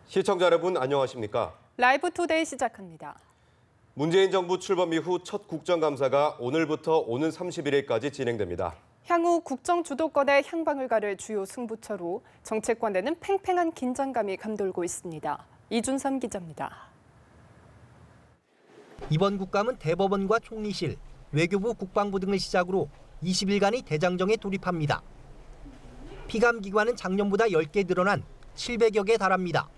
시청자 여러분 안녕하십니까? 라이브 투데이 시작합니다. 문재인 정부 출범 이후 첫 국정감사가 오늘부터 오는 31일까지 진행됩니다. 향후 국정 주도권의 향방을 가를 주요 승부처로 정책관에는 팽팽한 긴장감이 감돌고 있습니다. 이준삼 기자입니다. 이번 국감은 대법원과 총리실, 외교부, 국방부 등을 시작으로 20일간의 대장정에 돌입합니다. 피감기관은 작년보다 10개 늘어난 700여 개 달합니다.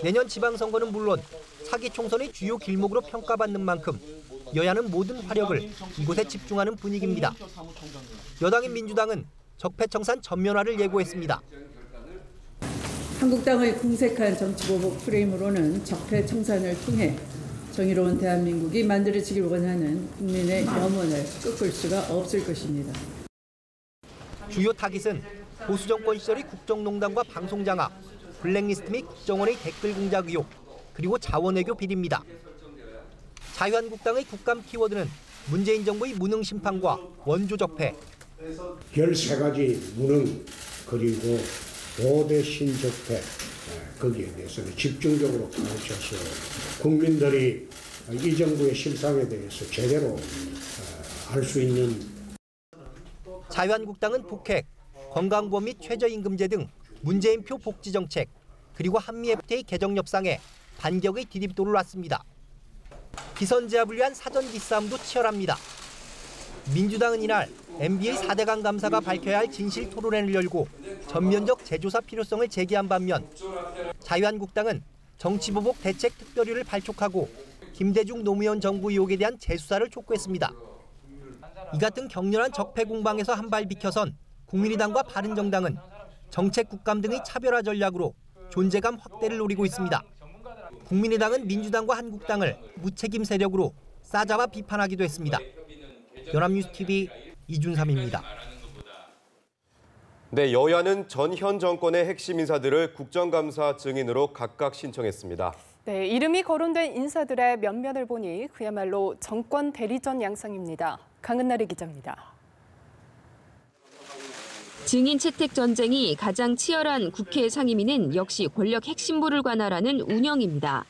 내년 지방선거는 물론 차기 총선의 주요 길목으로 평가받는 만큼 여야는 모든 화력을 이곳에 집중하는 분위기입니다. 여당인 민주당은 적폐청산 전면화를 예고했습니다. 한국당의 궁색한 정치보복 프레임으로는 적폐청산을 통해 정의로운 대한민국이 만들어지길 원하는 국민의 염원을 꺾을 수가 없을 것입니다. 주요 타깃은 보수 정권 시절의 국정농단과 방송장악, 블랙리스트 및 국정원의 댓글 공작 의혹, 그리고 자원외교 비리입니다. 자유한국당의 국감 키워드는 문재인 정부의 무능 심판과 원조 적폐. 13가지 무능 그리고 5대 신적폐 거기에 대해서는 집중적으로 가르쳐서 국민들이 이 정부의 실상에 대해서 제대로 알 수 있는. 자유한국당은 북핵, 건강보험 및 최저임금제 등 문재인표 복지정책, 그리고 한미 FTA 개정 협상에 반격의 디딤돌을 놨습니다. 기선 제압을 위한 사전 기싸움도 치열합니다. 민주당은 이날 MB의 4대강 감사가 밝혀야 할 진실 토론회를 열고 전면적 재조사 필요성을 제기한 반면 자유한국당은 정치보복 대책 특별위를 발족하고 김대중 노무현 정부 의혹에 대한 재수사를 촉구했습니다. 이 같은 격렬한 적폐 공방에서 한 발 비켜선 국민의당과 바른정당은 정책 국감 등의 차별화 전략으로 존재감 확대를 노리고 있습니다. 국민의당은 민주당과 한국당을 무책임 세력으로 싸잡아 비판하기도 했습니다. 연합뉴스TV 이준삼입니다. 네, 여야는 전현 정권의 핵심 인사들을 국정감사 증인으로 각각 신청했습니다. 네, 이름이 거론된 인사들의 면면을 보니 그야말로 정권 대리전 양상입니다. 강은나리 기자입니다. 증인 채택 전쟁이 가장 치열한 국회 상임위는 역시 권력 핵심부를 관할하는 운영입니다.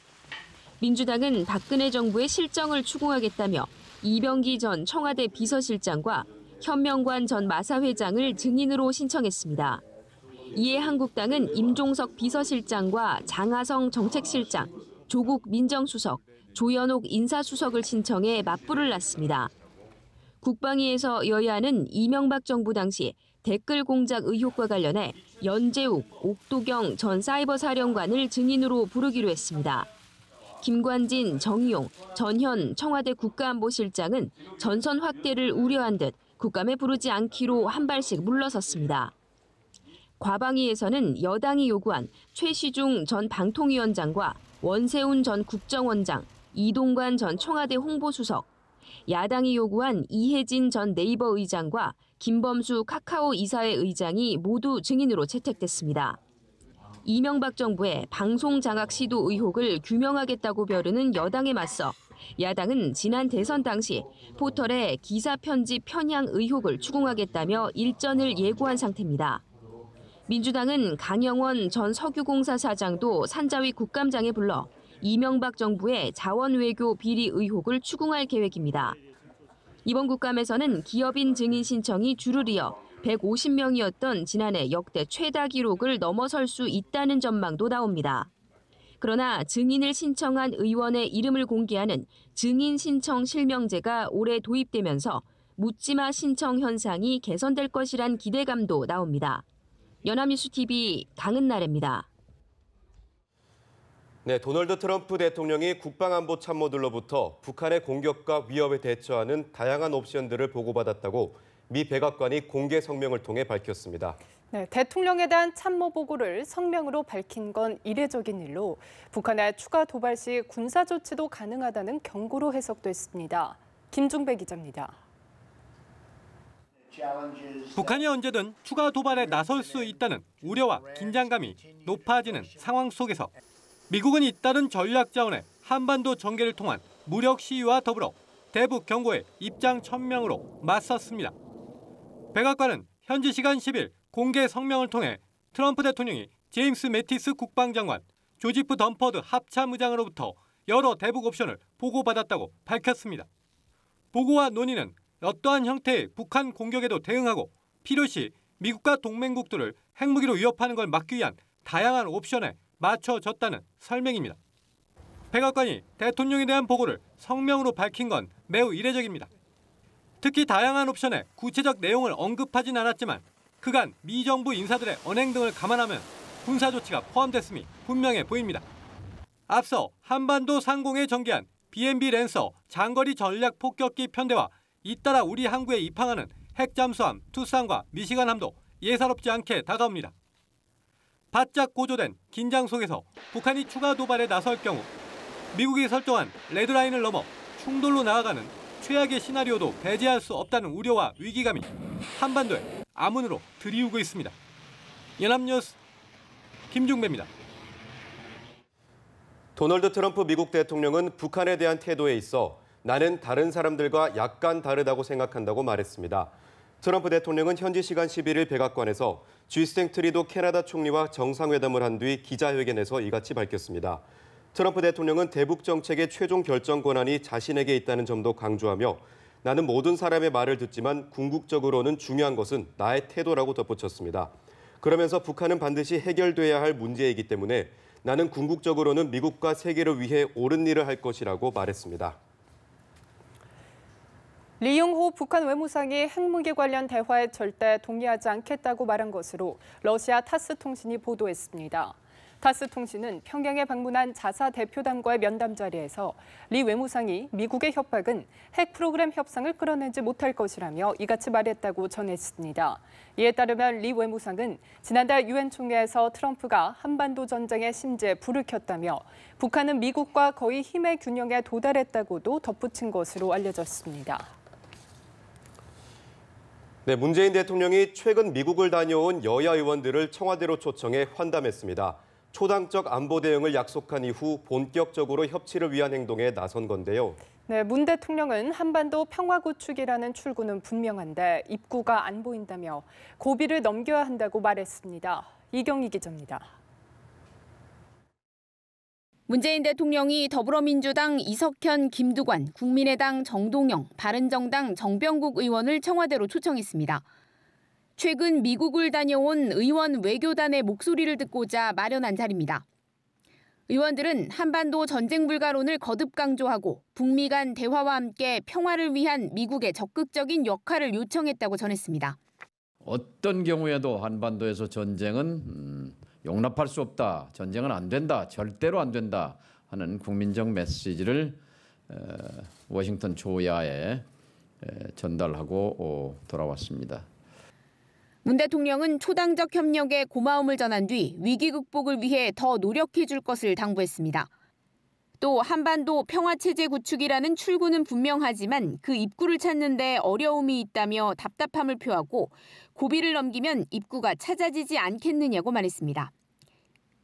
민주당은 박근혜 정부의 실정을 추궁하겠다며 이병기 전 청와대 비서실장과 현명관 전 마사회장을 증인으로 신청했습니다. 이에 한국당은 임종석 비서실장과 장하성 정책실장, 조국 민정수석, 조현옥 인사수석을 신청해 맞불을 놨습니다. 국방위에서 여야는 이명박 정부 당시 댓글 공작 의혹과 관련해 연재욱, 옥도경 전 사이버 사령관을 증인으로 부르기로 했습니다. 김관진, 정의용, 전현 청와대 국가안보실장은 전선 확대를 우려한 듯 국감에 부르지 않기로 한 발씩 물러섰습니다. 과방위에서는 여당이 요구한 최시중 전 방통위원장과 원세훈 전 국정원장, 이동관 전 청와대 홍보수석, 야당이 요구한 이혜진 전 네이버 의장과 김범수 카카오 이사회 의장이 모두 증인으로 채택됐습니다. 이명박 정부의 방송 장악 시도 의혹을 규명하겠다고 벼르는 여당에 맞서 야당은 지난 대선 당시 포털에 기사 편집 편향 의혹을 추궁하겠다며 일전을 예고한 상태입니다. 민주당은 강영원 전 석유공사 사장도 산자위 국감장에 불러 이명박 정부의 자원외교 비리 의혹을 추궁할 계획입니다. 이번 국감에서는 기업인 증인 신청이 줄을 이어 150명이었던 지난해 역대 최다 기록을 넘어설 수 있다는 전망도 나옵니다. 그러나 증인을 신청한 의원의 이름을 공개하는 증인 신청 실명제가 올해 도입되면서 묻지마 신청 현상이 개선될 것이란 기대감도 나옵니다. 연합뉴스TV 강은나래입니다. 네, 도널드 트럼프 대통령이 국방안보 참모들로부터 북한의 공격과 위협에 대처하는 다양한 옵션들을 보고받았다고 미 백악관이 공개 성명을 통해 밝혔습니다. 네, 대통령에 대한 참모 보고를 성명으로 밝힌 건 이례적인 일로 북한의 추가 도발 시 군사 조치도 가능하다는 경고로 해석됐습니다. 김중배 기자입니다. 북한이 언제든 추가 도발에 나설 수 있다는 우려와 긴장감이 높아지는 상황 속에서 미국은 잇따른 전략 자원의 한반도 전개를 통한 무력 시위와 더불어 대북 경고의 입장 천명으로 맞섰습니다. 백악관은 현지 시간 10일 공개 성명을 통해 트럼프 대통령이 제임스 매티스 국방장관, 조지프 덤퍼드 합참 의장으로부터 여러 대북 옵션을 보고받았다고 밝혔습니다. 보고와 논의는 어떠한 형태의 북한 공격에도 대응하고 필요시 미국과 동맹국들을 핵무기로 위협하는 걸 막기 위한 다양한 옵션에 맞춰졌다는 설명입니다. 백악관이 대통령에 대한 보고를 성명으로 밝힌 건 매우 이례적입니다. 특히 다양한 옵션의 구체적 내용을 언급하진 않았지만 그간 미 정부 인사들의 언행 등을 감안하면 군사 조치가 포함됐음이 분명해 보입니다. 앞서 한반도 상공에 전개한 B&B 랜서 장거리 전략 폭격기 편대와 잇따라 우리 항구에 입항하는 핵잠수함 투싼과 미시간함도 예사롭지 않게 다가옵니다. 바짝 고조된 긴장 속에서 북한이 추가 도발에 나설 경우 미국이 설정한 레드라인을 넘어 충돌로 나아가는 최악의 시나리오도 배제할 수 없다는 우려와 위기감이 한반도에 암운으로 들이우고 있습니다. 연합뉴스 김중배입니다. 도널드 트럼프 미국 대통령은 북한에 대한 태도에 있어 나는 다른 사람들과 약간 다르다고 생각한다고 말했습니다. 트럼프 대통령은 현지 시간 11일 백악관에서 주스틴 트리도 캐나다 총리와 정상회담을 한 뒤 기자회견에서 이같이 밝혔습니다. 트럼프 대통령은 대북 정책의 최종 결정 권한이 자신에게 있다는 점도 강조하며 나는 모든 사람의 말을 듣지만 궁극적으로는 중요한 것은 나의 태도라고 덧붙였습니다. 그러면서 북한은 반드시 해결돼야 할 문제이기 때문에 나는 궁극적으로는 미국과 세계를 위해 옳은 일을 할 것이라고 말했습니다. 리용호 북한 외무상이 핵무기 관련 대화에 절대 동의하지 않겠다고 말한 것으로 러시아 타스 통신이 보도했습니다. 타스 통신은 평양에 방문한 자사 대표단과의 면담 자리에서 리 외무상이 미국의 협박은 핵 프로그램 협상을 끌어내지 못할 것이라며 이같이 말했다고 전했습니다. 이에 따르면 리 외무상은 지난달 유엔 총회에서 트럼프가 한반도 전쟁의 심지에 불을 켰다며 북한은 미국과 거의 힘의 균형에 도달했다고도 덧붙인 것으로 알려졌습니다. 네, 문재인 대통령이 최근 미국을 다녀온 여야 의원들을 청와대로 초청해 환담했습니다. 초당적 안보 대응을 약속한 이후 본격적으로 협치를 위한 행동에 나선 건데요. 네, 문 대통령은 한반도 평화 구축이라는 출구는 분명한데 입구가 안 보인다며 고비를 넘겨야 한다고 말했습니다. 이경희 기자입니다. 문재인 대통령이 더불어민주당 이석현, 김두관, 국민의당 정동영, 바른정당 정병국 의원을 청와대로 초청했습니다. 최근 미국을 다녀온 의원 외교단의 목소리를 듣고자 마련한 자리입니다. 의원들은 한반도 전쟁 불가론을 거듭 강조하고 북미 간 대화와 함께 평화를 위한 미국의 적극적인 역할을 요청했다고 전했습니다. 어떤 경우에도 한반도에서 전쟁은 용납할 수 없다, 전쟁은 안 된다, 절대로 안 된다 하는 국민적 메시지를 워싱턴 조야에 전달하고 돌아왔습니다. 문 대통령은 초당적 협력에 고마움을 전한 뒤 위기 극복을 위해 더 노력해 줄 것을 당부했습니다. 또 한반도 평화체제 구축이라는 출구는 분명하지만 그 입구를 찾는 데 어려움이 있다며 답답함을 표하고 고비를 넘기면 입구가 찾아지지 않겠느냐고 말했습니다.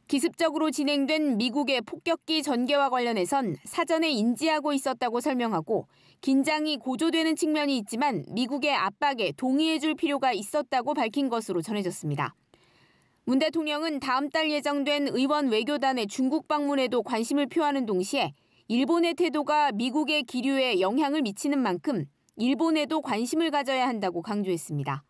기습적으로 진행된 미국의 폭격기 전개와 관련해선 사전에 인지하고 있었다고 설명하고 긴장이 고조되는 측면이 있지만 미국의 압박에 동의해줄 필요가 있었다고 밝힌 것으로 전해졌습니다. 문 대통령은 다음 달 예정된 의원 외교단의 중국 방문에도 관심을 표하는 동시에 일본의 태도가 미국의 기류에 영향을 미치는 만큼 일본에도 관심을 가져야 한다고 강조했습니다.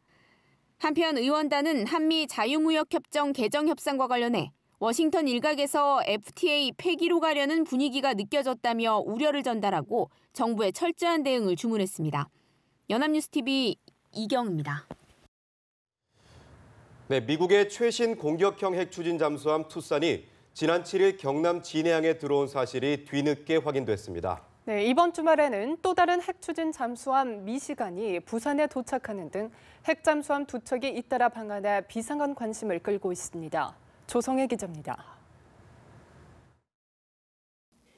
한편 의원단은 한미 자유무역협정 개정 협상과 관련해 워싱턴 일각에서 FTA 폐기로 가려는 분위기가 느껴졌다며 우려를 전달하고 정부의 철저한 대응을 주문했습니다. 연합뉴스TV 이경입니다. 네, 미국의 최신 공격형 핵 추진 잠수함 투싼이 지난 7일 경남 진해항에 들어온 사실이 뒤늦게 확인됐습니다. 네, 이번 주말에는 또 다른 핵 추진 잠수함 미시간이 부산에 도착하는 등 핵 잠수함 두 척이 잇따라 방한해 비상한 관심을 끌고 있습니다. 조성혜 기자입니다.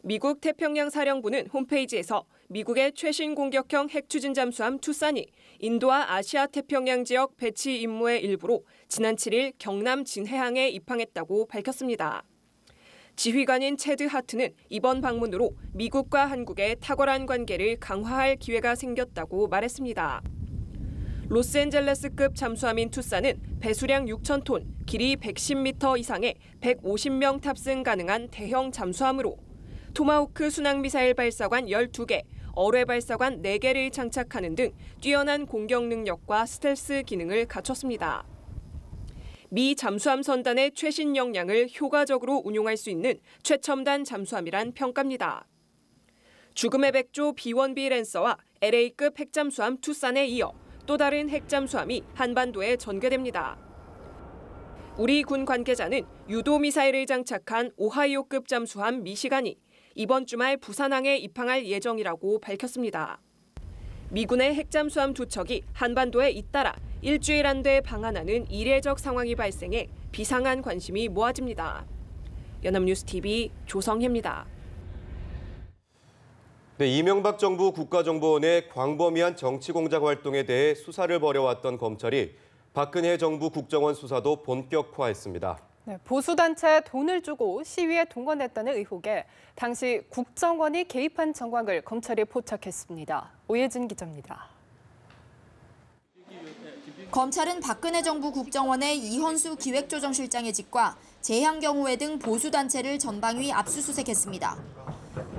미국 태평양 사령부는 홈페이지에서 미국의 최신 공격형 핵 추진 잠수함 투싼이 인도와 아시아 태평양 지역 배치 임무의 일부로 지난 7일 경남 진해항에 입항했다고 밝혔습니다. 지휘관인 체드 하트는 이번 방문으로 미국과 한국의 탁월한 관계를 강화할 기회가 생겼다고 말했습니다. 로스앤젤레스급 잠수함인 투싼은 배수량 6,000톤, 길이 110m 이상의 150명 탑승 가능한 대형 잠수함으로 토마호크 순항미사일 발사관 12개, 어뢰 발사관 4개를 장착하는 등 뛰어난 공격 능력과 스텔스 기능을 갖췄습니다. 미 잠수함 선단의 최신 역량을 효과적으로 운용할 수 있는 최첨단 잠수함이란 평가입니다. 죽음의 백조 B1B 랜서와 LA급 핵잠수함 투싼에 이어 또 다른 핵잠수함이 한반도에 전개됩니다. 우리 군 관계자는 유도 미사일을 장착한 오하이오급 잠수함 미시간이 이번 주말 부산항에 입항할 예정이라고 밝혔습니다. 미군의 핵잠수함 2척이 한반도에 잇따라 일주일 안돼 방한하는 이례적 상황이 발생해 비상한 관심이 모아집니다. 연합뉴스TV 조성혜입니다. 네, 이명박 정부 국가정보원의 광범위한 정치공작 활동에 대해 수사를 벌여왔던 검찰이 박근혜 정부 국정원 수사도 본격화했습니다. 네, 보수단체에 돈을 주고 시위에 동원했다는 의혹에 당시 국정원이 개입한 정황을 검찰이 포착했습니다. 오예진 기자입니다. 검찰은 박근혜 정부 국정원의 이헌수 기획조정실장의 집과 재향경우회 등 보수단체를 전방위 압수수색했습니다.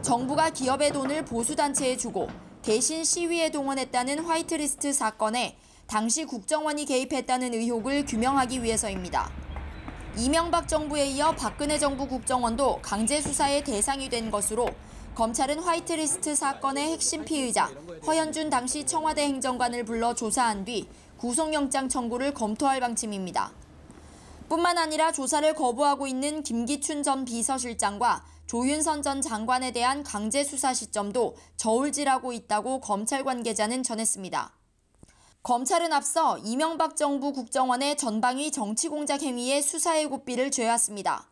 정부가 기업의 돈을 보수단체에 주고 대신 시위에 동원했다는 화이트리스트 사건에 당시 국정원이 개입했다는 의혹을 규명하기 위해서입니다. 이명박 정부에 이어 박근혜 정부 국정원도 강제 수사의 대상이 된 것으로 검찰은 화이트리스트 사건의 핵심 피의자 허현준 당시 청와대 행정관을 불러 조사한 뒤 구속영장 청구를 검토할 방침입니다. 뿐만 아니라 조사를 거부하고 있는 김기춘 전 비서실장과 조윤선 전 장관에 대한 강제 수사 시점도 저울질하고 있다고 검찰 관계자는 전했습니다. 검찰은 앞서 이명박 정부 국정원의 전방위 정치공작 행위의 수사의 고삐를 죄왔습니다.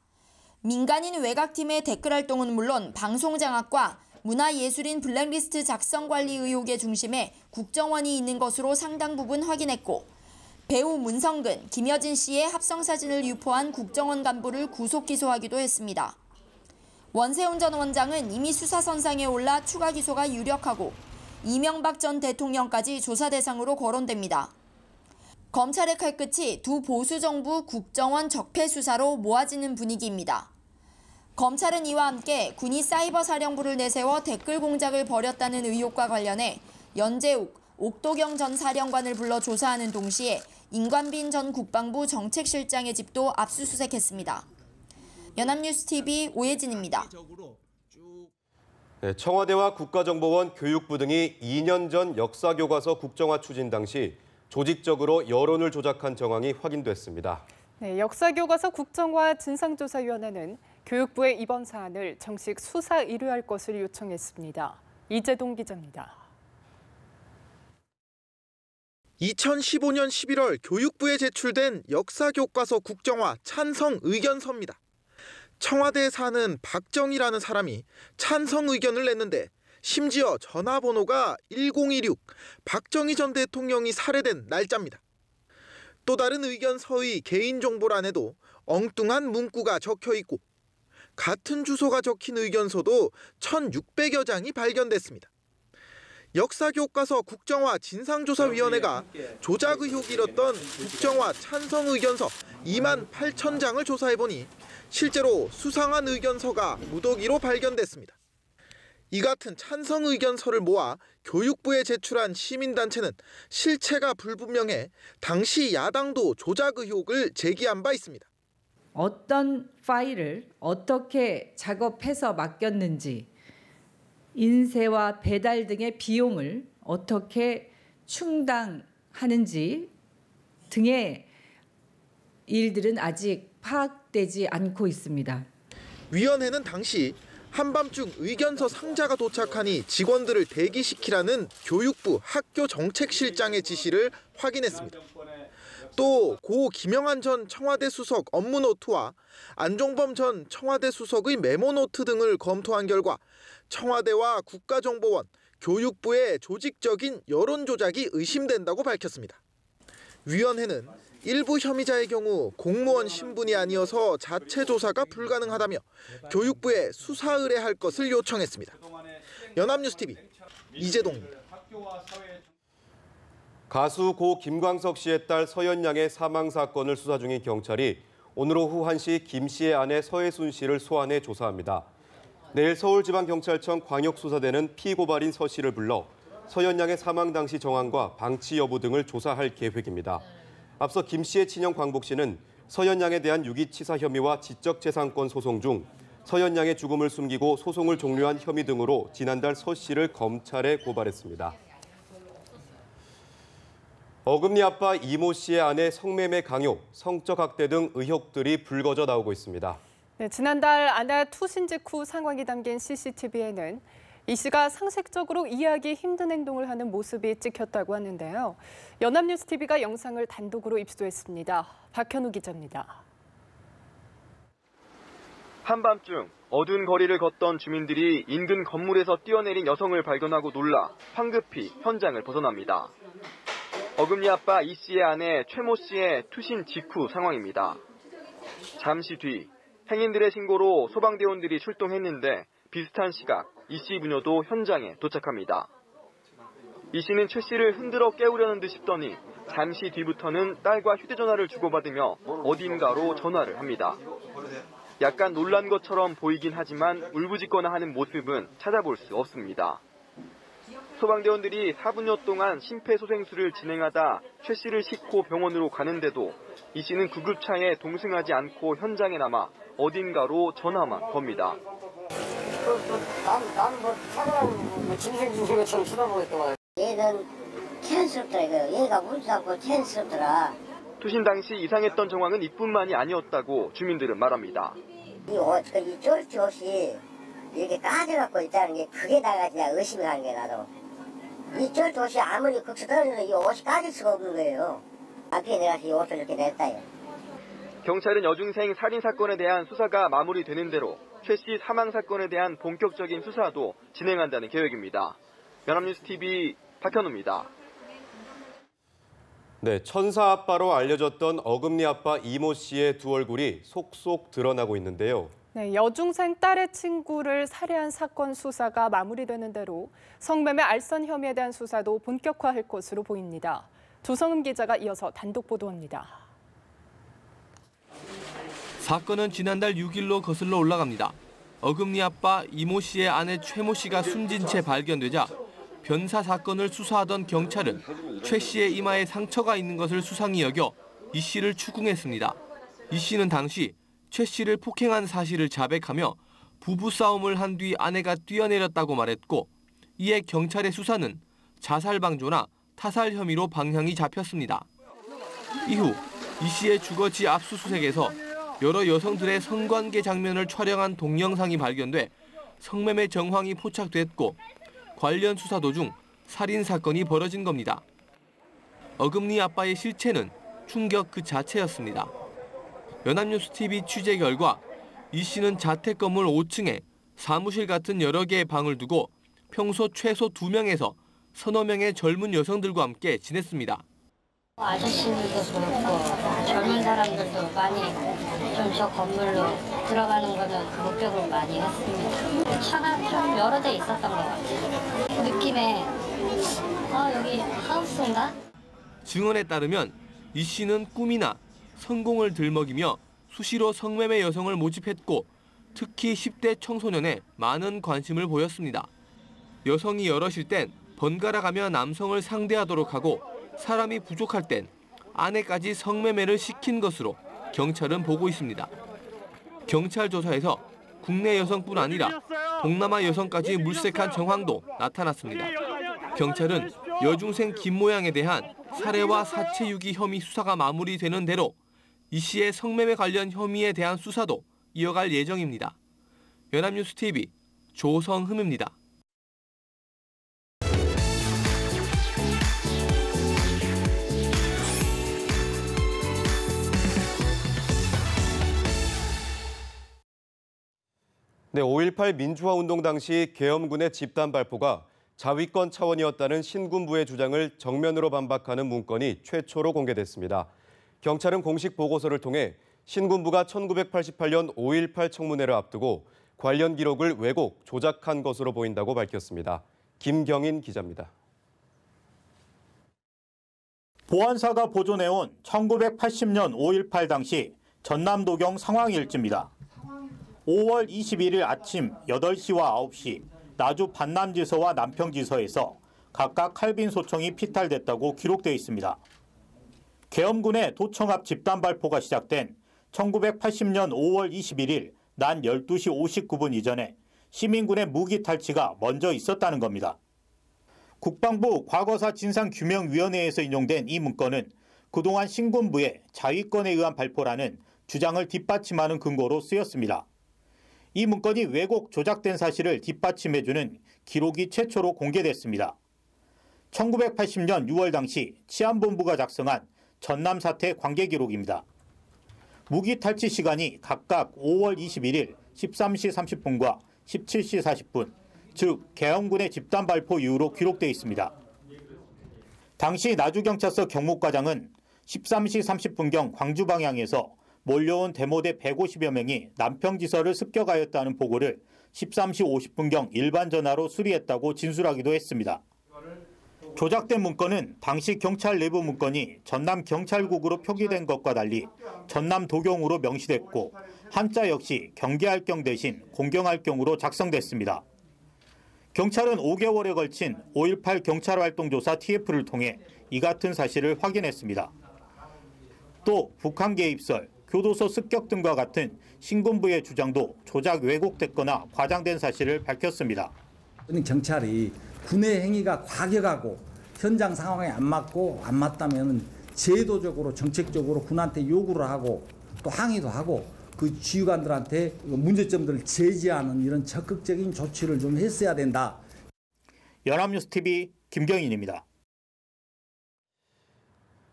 민간인 외곽팀의 댓글 활동은 물론 방송 장악과 문화예술인 블랙리스트 작성 관리 의혹의 중심에 국정원이 있는 것으로 상당 부분 확인했고 배우 문성근, 김여진 씨의 합성사진을 유포한 국정원 간부를 구속 기소하기도 했습니다. 원세훈 전 원장은 이미 수사선상에 올라 추가 기소가 유력하고 이명박 전 대통령까지 조사 대상으로 거론됩니다. 검찰의 칼끝이 두 보수정부 국정원 적폐 수사로 모아지는 분위기입니다. 검찰은 이와 함께 군이 사이버사령부를 내세워 댓글 공작을 벌였다는 의혹과 관련해 연재욱, 옥도경 전 사령관을 불러 조사하는 동시에 임관빈 전 국방부 정책실장의 집도 압수수색했습니다. 연합뉴스TV 오예진입니다. 네, 청와대와 국가정보원, 교육부 등이 2년 전 역사교과서 국정화 추진 당시 조직적으로 여론을 조작한 정황이 확인됐습니다. 네, 역사교과서 국정화 진상조사위원회는 교육부의 이번 사안을 정식 수사 의뢰할 것을 요청했습니다. 이재동 기자입니다. 2015년 11월 교육부에 제출된 역사교과서 국정화 찬성 의견서입니다. 청와대에 사는 박정희라는 사람이 찬성 의견을 냈는데 심지어 전화번호가 1016, 박정희 전 대통령이 살해된 날짜입니다. 또 다른 의견서의 개인정보란에도 엉뚱한 문구가 적혀 있고 같은 주소가 적힌 의견서도 1,600여 장이 발견됐습니다. 역사교과서 국정화 진상조사위원회가 조작 의혹이 일었던 국정화 찬성 의견서 28,000장을 조사해보니 실제로 수상한 의견서가 무더기로 발견됐습니다. 이 같은 찬성 의견서를 모아 교육부에 제출한 시민단체는 실체가 불분명해 당시 야당도 조작 의혹을 제기한 바 있습니다. 어떤 파일을 어떻게 작업해서 맡겼는지, 인쇄와 배달 등의 비용을 어떻게 충당하는지 등의 일들은 아직 파악되지 않고 있습니다. 위원회는 당시 한밤중 의견서 상자가 도착하니 직원들을 대기시키라는 교육부 학교정책실장의 지시를 확인했습니다. 또 고 김영한 전 청와대 수석 업무 노트와 안종범 전 청와대 수석의 메모 노트 등을 검토한 결과 청와대와 국가정보원, 교육부의 조직적인 여론 조작이 의심된다고 밝혔습니다. 위원회는 일부 혐의자의 경우 공무원 신분이 아니어서 자체 조사가 불가능하다며 교육부에 수사 의뢰할 것을 요청했습니다. 연합뉴스TV 이재동입니다. 가수 고 김광석 씨의 딸 서연양의 사망 사건을 수사 중인 경찰이 오늘 오후 1시 김 씨의 아내 서혜순 씨를 소환해 조사합니다. 내일 서울지방경찰청 광역수사대는 피고발인 서 씨를 불러 서연양의 사망 당시 정황과 방치 여부 등을 조사할 계획입니다. 앞서 김 씨의 친형 광복 씨는 서연양에 대한 유기치사 혐의와 지적재산권 소송 중 서연양의 죽음을 숨기고 소송을 종료한 혐의 등으로 지난달 서 씨를 검찰에 고발했습니다. 어금니 아빠 이모 씨의 아내 성매매 강요, 성적 학대 등 의혹들이 불거져 나오고 있습니다. 네, 지난달 아내 투신 직후 상황이 담긴 CCTV에는 이 씨가 상식적으로 이해하기 힘든 행동을 하는 모습이 찍혔다고 하는데요. 연합뉴스TV가 영상을 단독으로 입수했습니다. 박현우 기자입니다. 한밤중 어두운 거리를 걷던 주민들이 인근 건물에서 뛰어내린 여성을 발견하고 놀라 황급히 현장을 벗어납니다. 어금니 아빠 이 씨의 아내 최모 씨의 투신 직후 상황입니다. 잠시 뒤 행인들의 신고로 소방대원들이 출동했는데 비슷한 시각 이 씨 부녀도 현장에 도착합니다. 이 씨는 최 씨를 흔들어 깨우려는 듯 싶더니 잠시 뒤부터는 딸과 휴대전화를 주고받으며 어딘가로 전화를 합니다. 약간 놀란 것처럼 보이긴 하지만 울부짖거나 하는 모습은 찾아볼 수 없습니다. 소방대원들이 4분여 동안 심폐소생술을 진행하다 최 씨를 싣고 병원으로 가는데도 이 씨는 구급차에 동승하지 않고 현장에 남아 어딘가로 전화만 겁니다. 나는 뭐 사람 짐승 것처럼 쳐다보겠더만. 얘는 체한스럽더라. 얘가 울지도 않고 체한스럽더라. 투신 당시 이상했던 정황은 이뿐만이 아니었다고 주민들은 말합니다. 이 쫄티 옷이 이렇게 까져갖고 있다는 게 그게 다가 그냥 의심을 하는 게 나도. 이 쫄티 옷이 아무리 극수 떨어져도 이 옷이 까질 수가 없는 거예요. 앞에 내가 이 옷을 이렇게 냈다요. 경찰은 여중생 살인 사건에 대한 수사가 마무리되는 대로 최 씨 사망 사건에 대한 본격적인 수사도 진행한다는 계획입니다. 연합뉴스TV 박현우입니다. 네, 천사 아빠로 알려졌던 어금니 아빠 이모 씨의 두 얼굴이 속속 드러나고 있는데요. 네, 여중생 딸의 친구를 살해한 사건 수사가 마무리되는 대로 성매매 알선 혐의에 대한 수사도 본격화할 것으로 보입니다. 조성음 기자가 이어서 단독 보도합니다. 사건은 지난달 6일로 거슬러 올라갑니다. 어금니 아빠 이모 씨의 아내 최모 씨가 숨진 채 발견되자 변사 사건을 수사하던 경찰은 최 씨의 이마에 상처가 있는 것을 수상히 여겨 이 씨를 추궁했습니다. 이 씨는 당시 최 씨를 폭행한 사실을 자백하며 부부싸움을 한 뒤 아내가 뛰어내렸다고 말했고 이에 경찰의 수사는 자살 방조나 타살 혐의로 방향이 잡혔습니다. 이후 이 씨의 주거지 압수수색에서 여러 여성들의 성관계 장면을 촬영한 동영상이 발견돼 성매매 정황이 포착됐고 관련 수사 도중 살인 사건이 벌어진 겁니다. 어금니 아빠의 실체는 충격 그 자체였습니다. 연합뉴스TV 취재 결과 이 씨는 자택 건물 5층에 사무실 같은 여러 개의 방을 두고 평소 최소 2명에서 서너 명의 젊은 여성들과 함께 지냈습니다. 아저씨들도 그렇고 젊은 사람들도 많이 좀 저 건물로 들어가는 거는 그 목적으로 많이 했습니다. 차가 좀 여러 대 있었던 것 같아요. 느낌에 여기 하우스인가? 증언에 따르면 이 씨는 꿈이나 성공을 들먹이며 수시로 성매매 여성을 모집했고 특히 10대 청소년에 많은 관심을 보였습니다. 여성이 여럿일 땐 번갈아 가며 남성을 상대하도록 하고 사람이 부족할 땐 아내까지 성매매를 시킨 것으로 경찰은 보고 있습니다. 경찰 조사에서 국내 여성뿐 아니라 동남아 여성까지 물색한 정황도 나타났습니다. 경찰은 여중생 김 모양에 대한 살해와 사체 유기 혐의 수사가 마무리되는 대로 이 씨의 성매매 관련 혐의에 대한 수사도 이어갈 예정입니다. 연합뉴스TV 조성흠입니다. 네, 5.18 민주화운동 당시 계엄군의 집단 발포가 자위권 차원이었다는 신군부의 주장을 정면으로 반박하는 문건이 최초로 공개됐습니다. 경찰은 공식 보고서를 통해 신군부가 1988년 5.18 청문회를 앞두고 관련 기록을 왜곡, 조작한 것으로 보인다고 밝혔습니다. 김경인 기자입니다. 보안사가 보존해온 1980년 5.18 당시 전남도경 상황일지입니다. 5월 21일 아침 8시와 9시 나주 반남지서와 남평지서에서 각각 칼빈 소총이 피탈됐다고 기록되어 있습니다. 계엄군의 도청 앞 집단 발포가 시작된 1980년 5월 21일 낮 12시 59분 이전에 시민군의 무기 탈취가 먼저 있었다는 겁니다. 국방부 과거사 진상규명위원회에서 인용된 이 문건은 그동안 신군부의 자위권에 의한 발포라는 주장을 뒷받침하는 근거로 쓰였습니다. 이 문건이 왜곡 조작된 사실을 뒷받침해주는 기록이 최초로 공개됐습니다. 1980년 6월 당시 치안본부가 작성한 전남 사태 관계 기록입니다. 무기 탈취 시간이 각각 5월 21일 13시 30분과 17시 40분, 즉 계엄군의 집단 발포 이후로 기록되어 있습니다. 당시 나주경찰서 경무과장은 13시 30분경 광주 방향에서 몰려온 데모대 150여 명이 남평지서를 습격하였다는 보고를 13시 50분경 일반 전화로 수리했다고 진술하기도 했습니다. 조작된 문건은 당시 경찰 내부 문건이 전남경찰국으로 표기된 것과 달리 전남도경으로 명시됐고 한자 역시 경계할경 대신 공경할경으로 작성됐습니다. 경찰은 5개월에 걸친 5.18 경찰활동조사 TF를 통해 이 같은 사실을 확인했습니다. 또 북한 개입설, 교도소 습격 등과 같은 신군부의 주장도 조작 왜곡됐거나 과장된 사실을 밝혔습니다. 경찰이 군의 행위가 과격하고 현장 상황에 안 맞고 안 맞다면 제도적으로 정책적으로 군한테 요구를 하고 또 항의도 하고 그 지휘관들한테 문제점들을 제지하는 이런 적극적인 조치를 좀 했어야 된다. 연합뉴스TV 김경인입니다.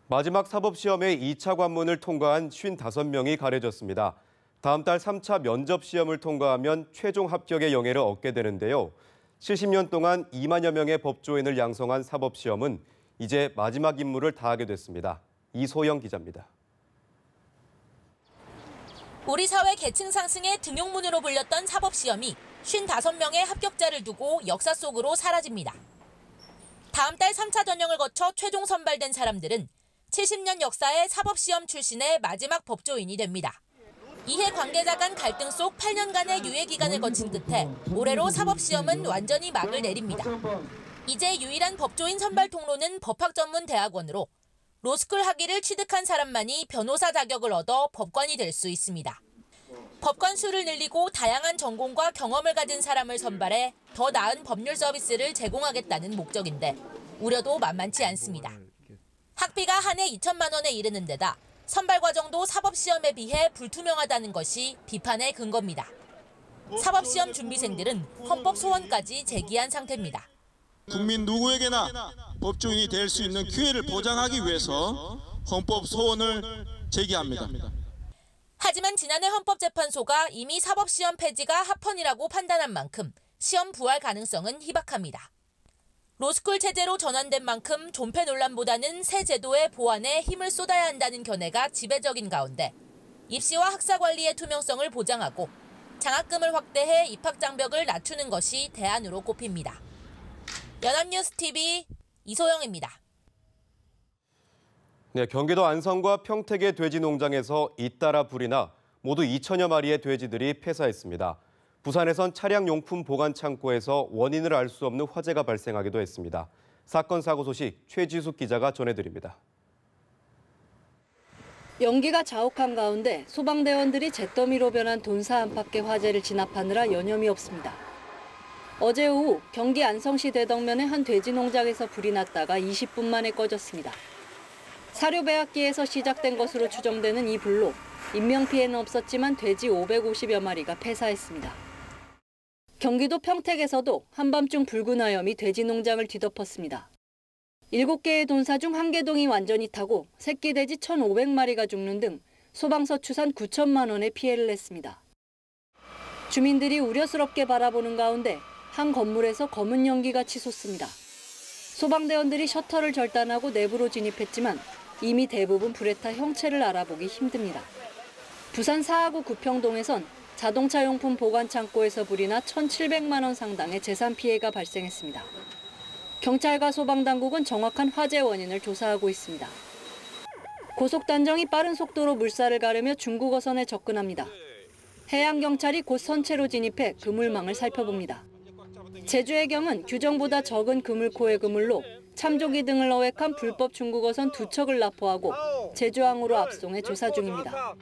마지막 사법시험의 2차 관문을 통과한 55명이 가려졌습니다. 다음 달 3차 면접시험을 통과하면 최종 합격의 영예를 얻게 되는데요. 70년 동안 2만여 명의 법조인을 양성한 사법시험은 이제 마지막 임무를 다하게 됐습니다. 이소영 기자입니다. 우리 사회 계층 상승의 등용문으로 불렸던 사법시험이 55명의 합격자를 두고 역사 속으로 사라집니다. 다음 달 3차 전형을 거쳐 최종 선발된 사람들은 70년 역사의 사법시험 출신의 마지막 법조인이 됩니다. 이해 관계자 간 갈등 속 8년간의 유예 기간을 거친 끝에 올해로 사법시험은 완전히 막을 내립니다. 이제 유일한 법조인 선발 통로는 법학전문대학원으로 로스쿨 학위를 취득한 사람만이 변호사 자격을 얻어 법관이 될 수 있습니다. 법관 수를 늘리고 다양한 전공과 경험을 가진 사람을 선발해 더 나은 법률 서비스를 제공하겠다는 목적인데 우려도 만만치 않습니다. 학비가 한 해 2천만 원에 이르는 데다 선발 과정도 사법시험에 비해 불투명하다는 것이 비판의 근거입니다. 사법시험 준비생들은 헌법 소원까지 제기한 상태입니다. 국민 누구에게나 법조인이 될 수 있는 기회를 보장하기 위해서 헌법 소원을 제기합니다. 하지만 지난해 헌법재판소가 이미 사법시험 폐지가 합헌이라고 판단한 만큼 시험 부활 가능성은 희박합니다. 로스쿨 체제로 전환된 만큼 존폐 논란보다는 새 제도의 보완에 힘을 쏟아야 한다는 견해가 지배적인 가운데 입시와 학사 관리의 투명성을 보장하고 장학금을 확대해 입학 장벽을 낮추는 것이 대안으로 꼽힙니다. 연합뉴스TV 이소영입니다. 네, 경기도 안성과 평택의 돼지 농장에서 잇따라 불이 나 모두 2천여 마리의 돼지들이 폐사했습니다. 부산에선 차량 용품 보관 창고에서 원인을 알 수 없는 화재가 발생하기도 했습니다. 사건 사고 소식 최지숙 기자가 전해드립니다. 연기가 자욱한 가운데 소방대원들이 잿더미로 변한 돈사 안팎의 화재를 진압하느라 여념이 없습니다. 어제 오후 경기 안성시 대덕면의 한 돼지 농장에서 불이 났다가 20분 만에 꺼졌습니다. 사료 배합기에서 시작된 것으로 추정되는 이 불로 인명피해는 없었지만 돼지 550여 마리가 폐사했습니다. 경기도 평택에서도 한밤중 붉은 화염이 돼지 농장을 뒤덮었습니다. 7개의 돈사 중 1개동이 완전히 타고 새끼 돼지 1,500마리가 죽는 등 소방서 추산 9천만 원의 피해를 냈습니다. 주민들이 우려스럽게 바라보는 가운데 한 건물에서 검은 연기가 치솟습니다. 소방대원들이 셔터를 절단하고 내부로 진입했지만 이미 대부분 불에 타 형체를 알아보기 힘듭니다. 부산 사하구 구평동에선 자동차 용품 보관 창고에서 불이 나 1,700만 원 상당의 재산 피해가 발생했습니다. 경찰과 소방당국은 정확한 화재 원인을 조사하고 있습니다. 고속단정이 빠른 속도로 물살을 가르며 중국 어선에 접근합니다. 해양경찰이 곧 선체로 진입해 그물망을 살펴봅니다. 제주해경은 규정보다 적은 그물코의 그물로 참조기 등을 어획한 불법 중국 어선 2척을 납포하고 제주항으로 압송해 조사 중입니다.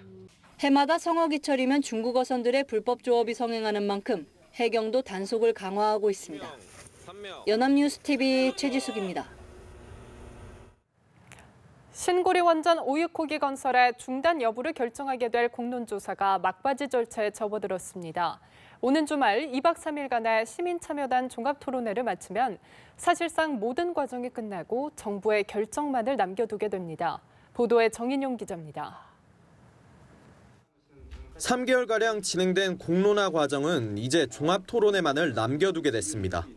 해마다 성어기철이면 중국 어선들의 불법 조업이 성행하는 만큼 해경도 단속을 강화하고 있습니다. 연합뉴스TV 최지숙입니다. 신고리 원전 오유코기 건설의 중단 여부를 결정하게 될 공론조사가 막바지 절차에 접어들었습니다. 오는 주말 2박 3일간의 시민참여단 종합토론회를 마치면 사실상 모든 과정이 끝나고 정부의 결정만을 남겨두게 됩니다. 보도에 정인용 기자입니다. 3개월가량 진행된 공론화 과정은 이제 종합토론회만을 남겨두게 됐습니다.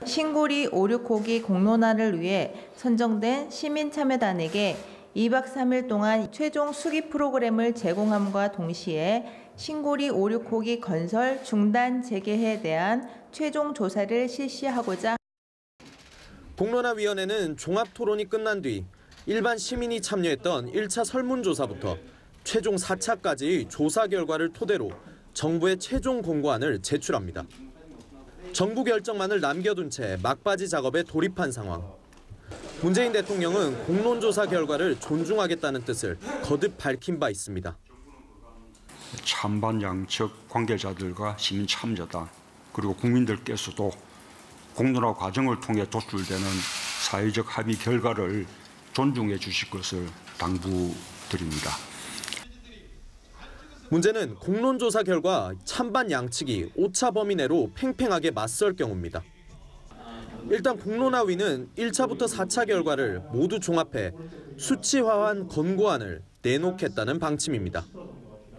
신고리 오류코기 공론화를 위해 선정된 시민참여단에게 2박 3일 동안 최종 수기 프로그램을 제공함과 동시에 신고리 오류코기 건설 중단 재개에 대한 최종 조사를 실시하고자 공론화위원회는 종합토론이 끝난 뒤 일반 시민이 참여했던 1차 설문조사부터 최종 4차까지 조사 결과를 토대로 정부의 최종 공고안을 제출합니다. 정부 결정만을 남겨둔 채 막바지 작업에 돌입한 상황. 문재인 대통령은 공론조사 결과를 존중하겠다는 뜻을 거듭 밝힌 바 있습니다. 찬반 양측 관계자들과 시민 참여단 그리고 국민들께서도 공론화 과정을 통해 도출되는 사회적 합의 결과를 존중해 주실 것을 당부드립니다. 문제는 공론조사 결과 찬반 양측이 오차 범위 내로 팽팽하게 맞설 경우입니다. 일단 공론화위는 1차부터 4차 결과를 모두 종합해 수치화한 권고안을 내놓겠다는 방침입니다.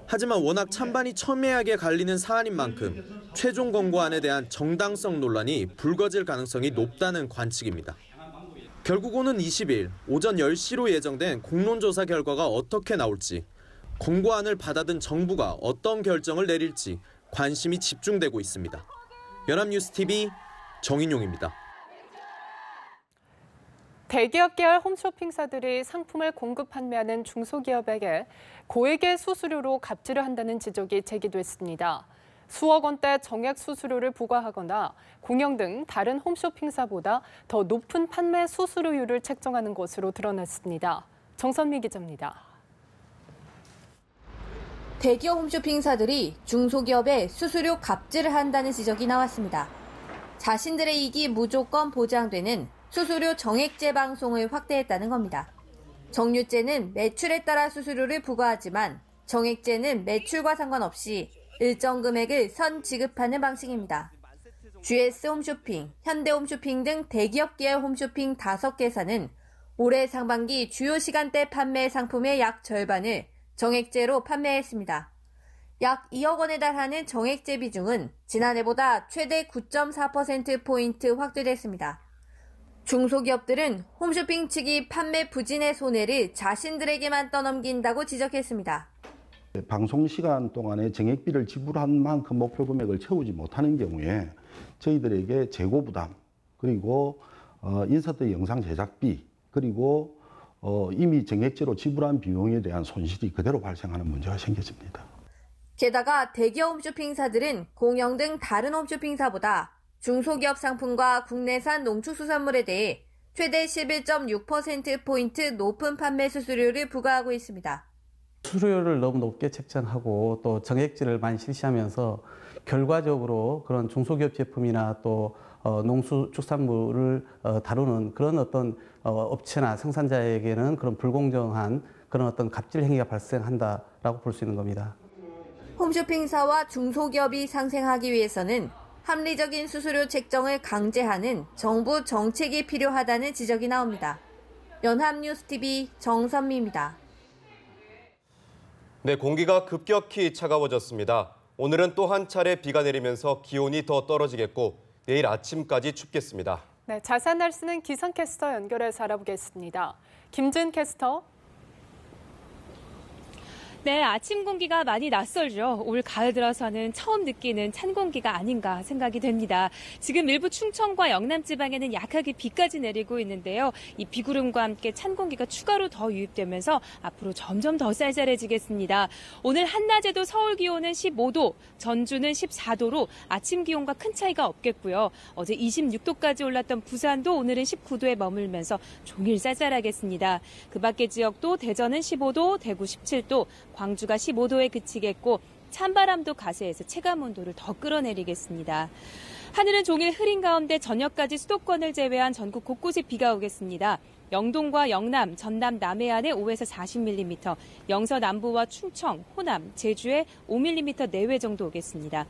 하지만 워낙 찬반이 첨예하게 갈리는 사안인 만큼 최종 권고안에 대한 정당성 논란이 불거질 가능성이 높다는 관측입니다. 결국 오는 20일 오전 10시로 예정된 공론조사 결과가 어떻게 나올지, 권고안을 받아든 정부가 어떤 결정을 내릴지 관심이 집중되고 있습니다. 연합뉴스TV 정인용입니다. 대기업 계열 홈쇼핑사들이 상품을 공급 판매하는 중소기업에게 고액의 수수료로 갑질을 한다는 지적이 제기됐습니다. 수억 원대 정액 수수료를 부과하거나 공영 등 다른 홈쇼핑사보다 더 높은 판매 수수료율을 책정하는 것으로 드러났습니다. 정선미 기자입니다. 대기업 홈쇼핑사들이 중소기업에 수수료 갑질을 한다는 지적이 나왔습니다. 자신들의 이익이 무조건 보장되는 수수료 정액제 방송을 확대했다는 겁니다. 정류제는 매출에 따라 수수료를 부과하지만 정액제는 매출과 상관없이 일정 금액을 선 지급하는 방식입니다. GS 홈쇼핑, 현대 홈쇼핑 등 대기업 계열 홈쇼핑 5개사는 올해 상반기 주요 시간대 판매 상품의 약 절반을 정액제로 판매했습니다. 약 2억 원에 달하는 정액제 비중은 지난해보다 최대 9.4%포인트 확대됐습니다. 중소기업들은 홈쇼핑 측이 판매 부진의 손해를 자신들에게만 떠넘긴다고 지적했습니다. 방송 시간 동안에 정액비를 지불한 만큼 목표 금액을 채우지 못하는 경우에 저희들에게 재고 부담, 그리고 인서트 영상 제작비, 그리고 이미 정액제로 지불한 비용에 대한 손실이 그대로 발생하는 문제가 생겨집니다. 게다가 대기업 홈쇼핑사들은 공영 등 다른 홈쇼핑사보다 중소기업 상품과 국내산 농축수산물에 대해 최대 11.6%포인트 높은 판매 수수료를 부과하고 있습니다. 수수료를 너무 높게 책정하고 또 정액제를 많이 실시하면서 결과적으로 그런 중소기업 제품이나 또 농수축산물을 다루는 그런 어떤 업체나 생산자에게는 그런 불공정한 그런 어떤 갑질 행위가 발생한다라고 볼 수 있는 겁니다. 홈쇼핑사와 중소기업이 상생하기 위해서는 합리적인 수수료 책정을 강제하는 정부 정책이 필요하다는 지적이 나옵니다. 연합뉴스TV 정선미입니다. 네, 공기가 급격히 차가워졌습니다. 오늘은 또 한 차례 비가 내리면서 기온이 더 떨어지겠고 내일 아침까지 춥겠습니다. 네, 자세한 날씨는 기상캐스터 연결해서 알아보겠습니다. 김준 캐스터. 네, 아침 공기가 많이 낯설죠. 올 가을 들어서는 처음 느끼는 찬 공기가 아닌가 생각이 됩니다. 지금 일부 충청과 영남 지방에는 약하게 비까지 내리고 있는데요. 이 비구름과 함께 찬 공기가 추가로 더 유입되면서 앞으로 점점 더 쌀쌀해지겠습니다. 오늘 한낮에도 서울 기온은 15도, 전주는 14도로 아침 기온과 큰 차이가 없겠고요. 어제 26도까지 올랐던 부산도 오늘은 19도에 머물면서 종일 쌀쌀하겠습니다. 그 밖의 지역도 대전은 15도, 대구 17도, 광주가 15도에 그치겠고 찬바람도 가세해서 체감온도를 더 끌어내리겠습니다. 하늘은 종일 흐린 가운데 저녁까지 수도권을 제외한 전국 곳곳에 비가 오겠습니다. 영동과 영남, 전남 남해안에 5에서 40mm, 영서 남부와 충청, 호남, 제주에 5mm 내외 정도 오겠습니다.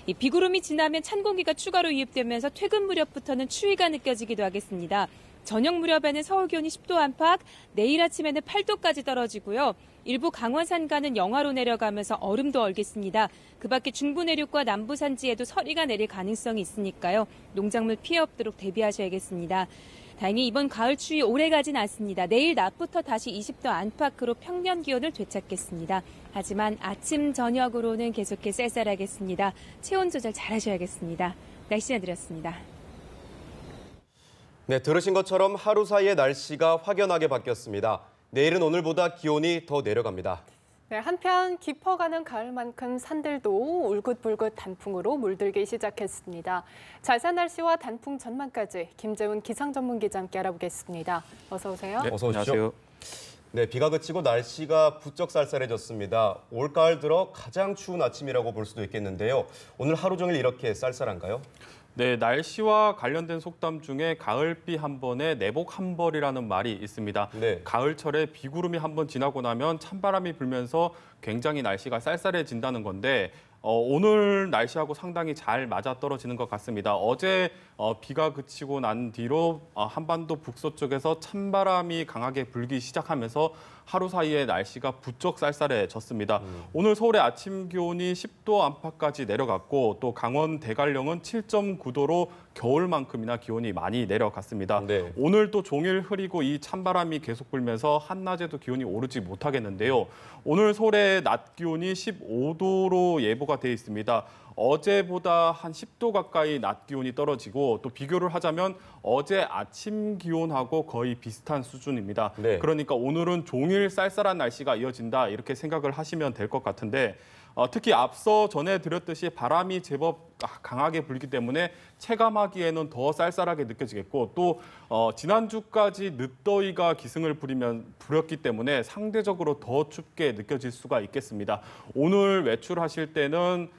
이 비구름이 지나면 찬 공기가 추가로 유입되면서 퇴근 무렵부터는 추위가 느껴지기도 하겠습니다. 저녁 무렵에는 서울 기온이 10도 안팎, 내일 아침에는 8도까지 떨어지고요. 일부 강원 산간은 영하로 내려가면서 얼음도 얼겠습니다. 그 밖에 중부 내륙과 남부 산지에도 서리가 내릴 가능성이 있으니까요. 농작물 피해 없도록 대비하셔야겠습니다. 다행히 이번 가을 추위 오래 가진 않습니다. 내일 낮부터 다시 20도 안팎으로 평년 기온을 되찾겠습니다. 하지만 아침, 저녁으로는 계속해 쌀쌀하겠습니다. 체온 조절 잘 하셔야겠습니다. 날씨 전해드렸습니다. 네, 들으신 것처럼 하루 사이에 날씨가 확연하게 바뀌었습니다. 내일은 오늘보다 기온이 더 내려갑니다. 네, 한편 깊어가는 가을만큼 산들도 울긋불긋 단풍으로 물들기 시작했습니다. 자세한 날씨와 단풍 전망까지 김재훈 기상전문기자 함께 알아보겠습니다. 어서 오세요. 네, 어서 오십시오. 네, 비가 그치고 날씨가 부쩍 쌀쌀해졌습니다. 올가을 들어 가장 추운 아침이라고 볼 수도 있겠는데요. 오늘 하루 종일 이렇게 쌀쌀한가요? 네, 날씨와 관련된 속담 중에 가을비 한 번에 내복 한 벌이라는 말이 있습니다. 네. 가을철에 비구름이 한 번 지나고 나면 찬바람이 불면서 굉장히 날씨가 쌀쌀해진다는 건데 오늘 날씨하고 상당히 잘 맞아떨어지는 것 같습니다. 어제 비가 그치고 난 뒤로 한반도 북서쪽에서 찬바람이 강하게 불기 시작하면서 하루 사이에 날씨가 부쩍 쌀쌀해졌습니다. 오늘 서울의 아침 기온이 10도 안팎까지 내려갔고 또 강원 대관령은 7.9도로 겨울만큼이나 기온이 많이 내려갔습니다. 네. 오늘 또 종일 흐리고 이 찬바람이 계속 불면서 한낮에도 기온이 오르지 못하겠는데요. 오늘 서울의 낮 기온이 15도로 예보가 돼 있습니다. 어제보다 한 10도 가까이 낮 기온이 떨어지고 또 비교를 하자면 어제 아침 기온하고 거의 비슷한 수준입니다. 네. 그러니까 오늘은 종일 쌀쌀한 날씨가 이어진다 이렇게 생각을 하시면 될 것 같은데 특히 앞서 전해드렸듯이 바람이 제법 강하게 불기 때문에 체감하기에는 더 쌀쌀하게 느껴지겠고 또 지난주까지 늦더위가 기승을 부렸기 때문에 상대적으로 더 춥게 느껴질 수가 있겠습니다. 오늘 외출하실 때는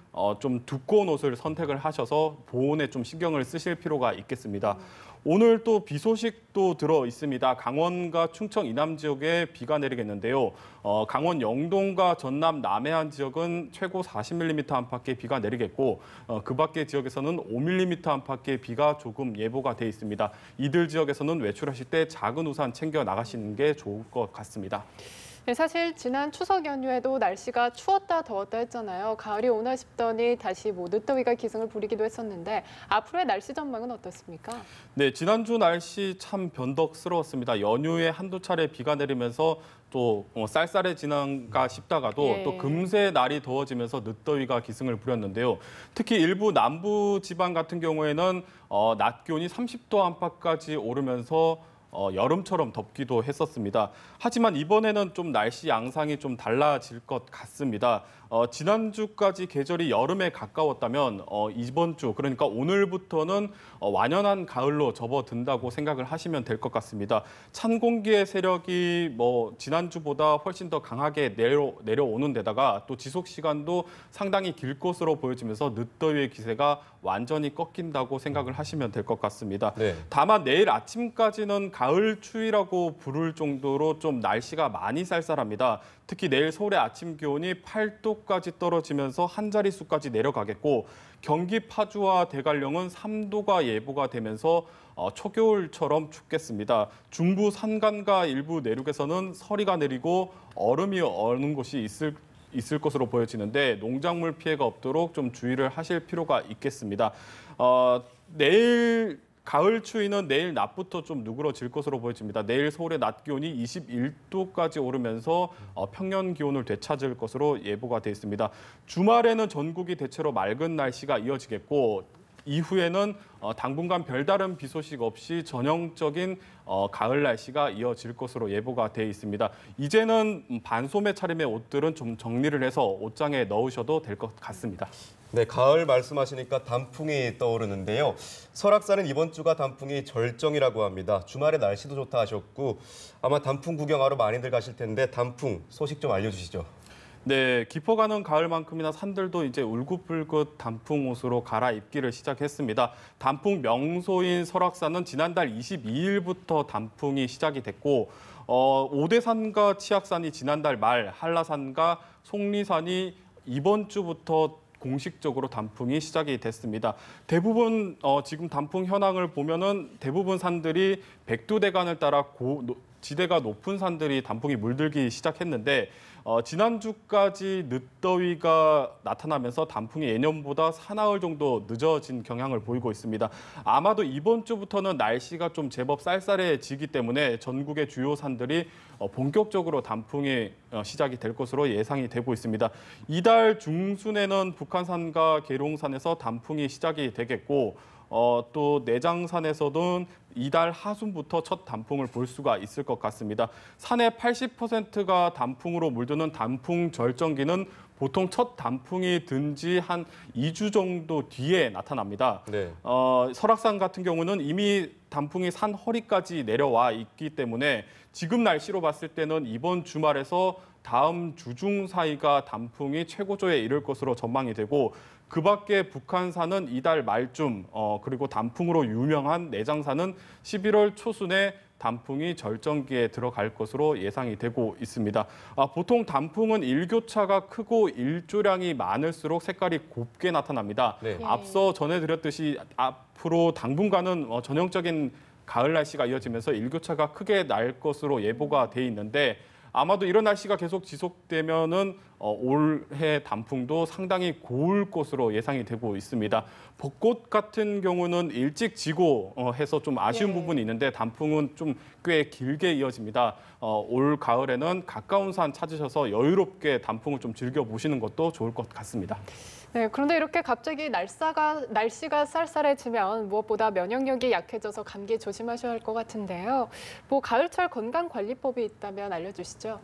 좀 두꺼운 옷을 선택을 하셔서 보온에 좀 신경을 쓰실 필요가 있겠습니다. 오늘 또 비 소식도 들어 있습니다. 강원과 충청 이남 지역에 비가 내리겠는데요. 강원 영동과 전남 남해안 지역은 최고 40mm 안팎의 비가 내리겠고 그 밖의 지역에서는 5mm 안팎의 비가 조금 예보가 돼 있습니다. 이들 지역에서는 외출하실 때 작은 우산 챙겨 나가시는 게 좋을 것 같습니다. 네, 사실 지난 추석 연휴에도 날씨가 추웠다 더웠다 했잖아요. 가을이 오나 싶더니 다시 늦더위가 기승을 부리기도 했었는데 앞으로의 날씨 전망은 어떻습니까? 네, 지난주 날씨 참 변덕스러웠습니다. 연휴에 한두 차례 비가 내리면서 또 쌀쌀해지는가 싶다가도 또 금세 날이 더워지면서 늦더위가 기승을 부렸는데요. 특히 일부 남부 지방 같은 경우에는 낮 기온이 30도 안팎까지 오르면서 여름처럼 덥기도 했었습니다. 하지만 이번에는 좀 날씨 양상이 좀 달라질 것 같습니다. 지난주까지 계절이 여름에 가까웠다면 이번 주 그러니까 오늘부터는 완연한 가을로 접어든다고 생각을 하시면 될 것 같습니다. 찬 공기의 세력이 지난주보다 훨씬 더 강하게 내려오는 데다가 또 지속 시간도 상당히 길 것으로 보여지면서 늦더위의 기세가 완전히 꺾인다고 생각을 하시면 될 것 같습니다. 네. 다만 내일 아침까지는 가을 추위라고 부를 정도로 좀 날씨가 많이 쌀쌀합니다. 특히 내일 서울의 아침 기온이 8도까지 떨어지면서 한 자릿수까지 내려가겠고 경기 파주와 대관령은 3도가 예보가 되면서 초겨울처럼 춥겠습니다. 중부 산간과 일부 내륙에서는 서리가 내리고 얼음이 얼는 곳이 있을 것으로 보여지는데 농작물 피해가 없도록 좀 주의를 하실 필요가 있겠습니다. 내일 가을 추위는 내일 낮부터 좀 누그러질 것으로 보여집니다. 내일 서울의 낮 기온이 21도까지 오르면서 평년 기온을 되찾을 것으로 예보가 돼 있습니다. 주말에는 전국이 대체로 맑은 날씨가 이어지겠고 이후에는 당분간 별다른 비 소식 없이 전형적인 가을 날씨가 이어질 것으로 예보가 돼 있습니다. 이제는 반소매 차림의 옷들은 좀 정리를 해서 옷장에 넣으셔도 될 것 같습니다. 네, 가을 말씀하시니까 단풍이 떠오르는데요. 설악산은 이번 주가 단풍이 절정이라고 합니다. 주말에 날씨도 좋다 하셨고 아마 단풍 구경하러 많이들 가실 텐데 단풍 소식 좀 알려주시죠. 네, 깊어가는 가을만큼이나 산들도 이제 울긋불긋 단풍 옷으로 갈아입기를 시작했습니다. 단풍 명소인 설악산은 지난달 22일부터 단풍이 시작이 됐고 오대산과 치악산이 지난달 말, 한라산과 속리산이 이번 주부터 공식적으로 단풍이 시작이 됐습니다. 대부분 지금 단풍 현황을 보면은 대부분 산들이 백두대간을 따라 지대가 높은 산들이 단풍이 물들기 시작했는데 지난주까지 늦더위가 나타나면서 단풍이 예년보다 사나흘 정도 늦어진 경향을 보이고 있습니다. 아마도 이번 주부터는 날씨가 좀 제법 쌀쌀해지기 때문에 전국의 주요 산들이 본격적으로 단풍이 시작이 될 것으로 예상이 되고 있습니다. 이달 중순에는 북한산과 계룡산에서 단풍이 시작이 되겠고 또 내장산에서는 이달 하순부터 첫 단풍을 볼 수가 있을 것 같습니다. 산의 80%가 단풍으로 물드는 단풍 절정기는 보통 첫 단풍이 든 지 한 2주 정도 뒤에 나타납니다. 네. 설악산 같은 경우는 이미 단풍이 산 허리까지 내려와 있기 때문에 지금 날씨로 봤을 때는 이번 주말에서 다음 주중 사이가 단풍이 최고조에 이를 것으로 전망이 되고 그 밖에 북한산은 이달 말쯤 그리고 단풍으로 유명한 내장산은 11월 초순에 단풍이 절정기에 들어갈 것으로 예상이 되고 있습니다. 보통 단풍은 일교차가 크고 일조량이 많을수록 색깔이 곱게 나타납니다. 네. 앞서 전해드렸듯이 앞으로 당분간은 전형적인 가을 날씨가 이어지면서 일교차가 크게 날 것으로 예보가 돼 있는데 아마도 이런 날씨가 계속 지속되면은 올해 단풍도 상당히 고울 것으로 예상이 되고 있습니다. 벚꽃 같은 경우는 일찍 지고 해서 좀 아쉬운 부분이 있는데 단풍은 좀 꽤 길게 이어집니다. 올 가을에는 가까운 산 찾으셔서 여유롭게 단풍을 좀 즐겨보시는 것도 좋을 것 같습니다. 네, 그런데 이렇게 갑자기 날씨가 쌀쌀해지면 무엇보다 면역력이 약해져서 감기 조심하셔야 할 것 같은데요. 가을철 건강관리법이 있다면 알려주시죠.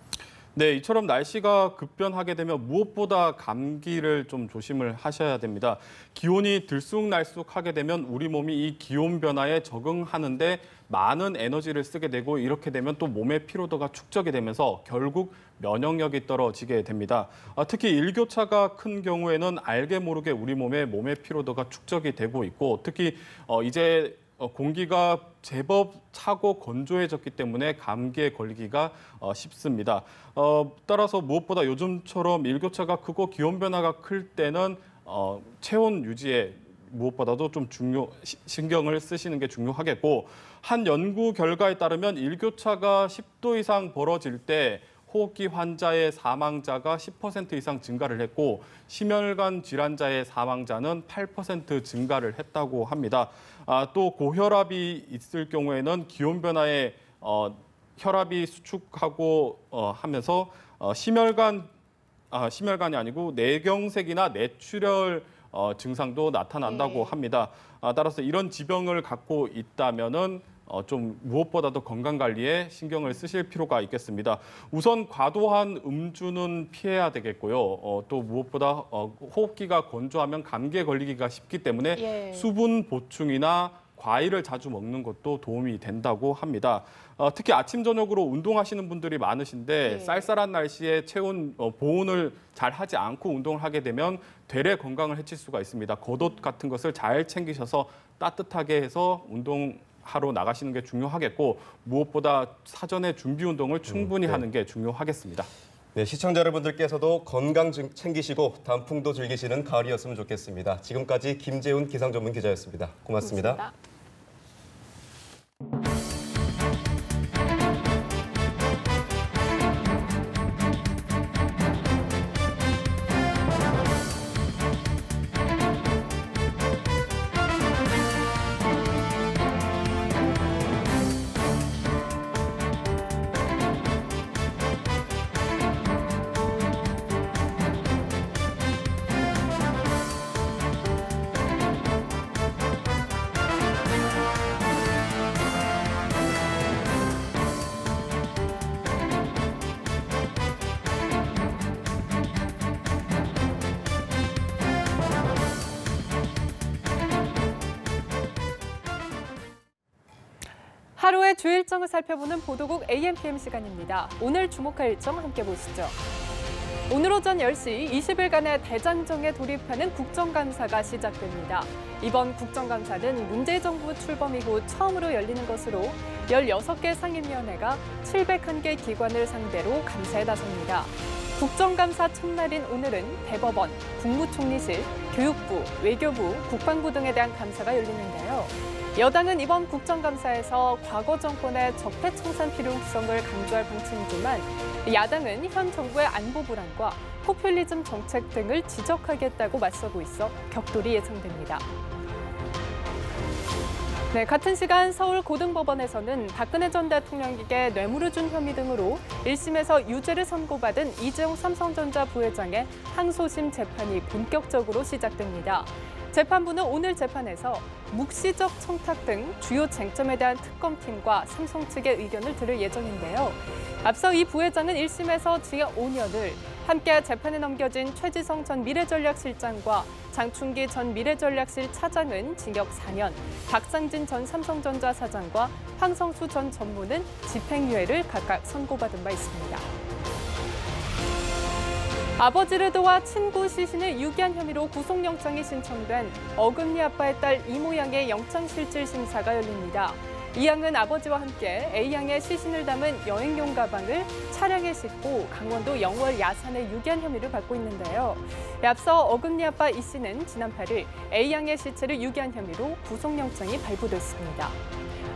네, 이처럼 날씨가 급변하게 되면 무엇보다 감기를 좀 조심을 하셔야 됩니다. 기온이 들쑥날쑥하게 되면 우리 몸이 이 기온 변화에 적응하는데 많은 에너지를 쓰게 되고 이렇게 되면 또 몸의 피로도가 축적이 되면서 결국 면역력이 떨어지게 됩니다. 특히 일교차가 큰 경우에는 알게 모르게 우리 몸의 피로도가 축적이 되고 있고 특히 이제 공기가 제법 차고 건조해졌기 때문에 감기에 걸리기가 쉽습니다. 따라서 무엇보다 요즘처럼 일교차가 크고 기온 변화가 클 때는 체온 유지에 무엇보다도 좀 신경을 쓰시는 게 중요하겠고 한 연구 결과에 따르면 일교차가 10도 이상 벌어질 때 호흡기 환자의 사망자가 10% 이상 증가를 했고 심혈관 질환자의 사망자는 8% 증가를 했다고 합니다. 또 고혈압이 있을 경우에는 기온 변화에 혈압이 수축하고 하면서 심혈관이 아니고 뇌경색이나 뇌출혈 증상도 나타난다고 합니다. 따라서 이런 지병을 갖고 있다면은 좀 무엇보다도 건강관리에 신경을 쓰실 필요가 있겠습니다. 우선 과도한 음주는 피해야 되겠고요. 또 무엇보다 호흡기가 건조하면 감기에 걸리기가 쉽기 때문에 수분 보충이나 과일을 자주 먹는 것도 도움이 된다고 합니다. 특히 아침, 저녁으로 운동하시는 분들이 많으신데 쌀쌀한 날씨에 체온 보온을 잘 하지 않고 운동을 하게 되면 되레 건강을 해칠 수가 있습니다. 겉옷 같은 것을 잘 챙기셔서 따뜻하게 해서 운동하러 나가시는 게 중요하겠고 무엇보다 사전에 준비 운동을 충분히 하는 게 중요하겠습니다. 네, 시청자 여러분들께서도 건강 찬기시고 단풍도 즐기시는 가을이었으면 좋겠습니다. 지금까지 김재훈 기상전문기자였습니다. 고맙습니다. 하루의 주요 일정을 살펴보는 보도국 AMPM 시간입니다. 오늘 주목할 일정 함께 보시죠. 오늘 오전 10시 20일간의 대장정에 돌입하는 국정감사가 시작됩니다. 이번 국정감사는 문재인 정부 출범 이후 처음으로 열리는 것으로 16개 상임위원회가 701개 기관을 상대로 감사에 나섭니다. 국정감사 첫날인 오늘은 대법원, 국무총리실, 교육부, 외교부, 국방부 등에 대한 감사가 열리는데요. 여당은 이번 국정감사에서 과거 정권의 적폐청산 필요성을 강조할 방침이지만 야당은 현 정부의 안보 불안과 포퓰리즘 정책 등을 지적하겠다고 맞서고 있어 격돌이 예상됩니다. 네, 같은 시간 서울고등법원에서는 박근혜 전 대통령에게 뇌물을 준 혐의 등으로 1심에서 유죄를 선고받은 이재용 삼성전자 부회장의 항소심 재판이 본격적으로 시작됩니다. 재판부는 오늘 재판에서 묵시적 청탁 등 주요 쟁점에 대한 특검팀과 삼성 측의 의견을 들을 예정인데요. 앞서 이 부회장은 1심에서 징역 5년을, 함께 재판에 넘겨진 최지성 전 미래전략실장과 장충기 전 미래전략실 차장은 징역 4년, 박상진 전 삼성전자 사장과 황성수 전 전무는 집행유예를 각각 선고받은 바 있습니다. 아버지를 도와 친구 시신을 유기한 혐의로 구속영장이 신청된 어금니 아빠의 딸 이모 양의 영장실질 심사가 열립니다. 이 양은 아버지와 함께 A 양의 시신을 담은 여행용 가방을 차량에 싣고 강원도 영월 야산에 유기한 혐의를 받고 있는데요. 앞서 어금니 아빠 이 씨는 지난 8일 A 양의 시체를 유기한 혐의로 구속영장이 발부됐습니다.